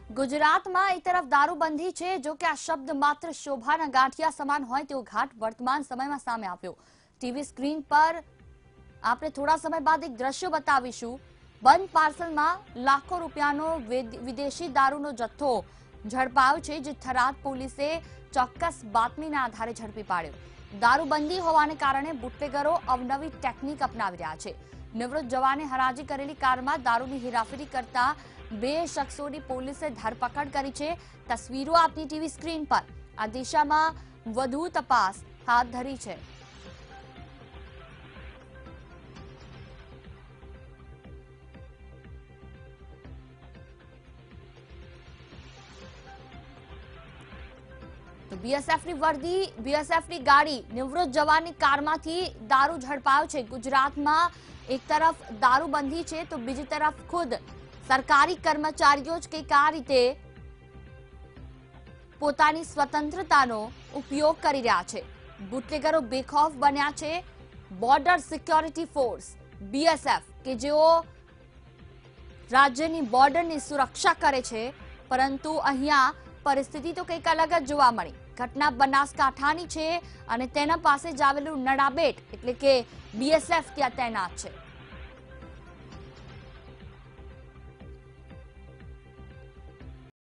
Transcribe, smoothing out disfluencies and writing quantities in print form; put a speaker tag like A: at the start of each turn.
A: ગુજરાતમાં એક તરફ દારૂબંધી છે, જો કે આ શબ્દ માત્ર શોભાના ગાંઠિયા સમાન હોય તેવો ઘાટ વર્તમાન સમયમાં સામે આવ્યો। ટીવી સ્ક્રીન પર આપણે થોડા સમય બાદ એક દ્રશ્ય બતાવીશું। બંધ પાર્સલમાં લાખો રૂપિયાનો વિદેશી દારૂનો જથ્થો ઝડપાયો છે, જે થરાદ પોલીસે ચોક્કસ બાતમીના આધારે ઝડપી પાડ્યો। દારૂબંધી હોવાને કારણે બુટલેગરો અવનવી ટેકનિક અપનાવી રહ્યા છે। નિવૃત્ત જવાને હરાજી કરેલી કારમાં દારૂની હેરાફેરી કરતા 2 શખ્સોની પોલીસે ધરપકડ કરી છે। તસવીરો આપની ટીવી સ્ક્રીન પર આ દિશામાં વધુ તપાસ હાથ ધરી છે। તો બીએસએફની વર્દી, બીએસએફની ગાડી, નિવૃત્ત જવાનની કારમાંથી દારૂ ઝડપાયો છે। ગુજરાતમાં એક તરફ દારૂબંધી છે, તો બીજી તરફ ખુદ સરકારી કર્મચારીઓ જ કંઈક આ રીતે પોતાની સ્વતંત્રતાનો ઉપયોગ કરી રહ્યા છે। બુટલેગરો બેખૌફ બન્યા છે। બોર્ડર સિક્યોરિટી ફોર્સ બીએસએફ કે જેઓ રાજ્યની બોર્ડરની સુરક્ષા કરે છે, પરંતુ અહીંયા પરિસ્થિતિ તો કંઈક અલગ જ જોવા મળી। ઘટના બનાસકાંઠાની છે અને તેના પાસે જ આવેલું નડાબેટ એટલે કે બીએસએફ ત્યાં તૈનાત છે।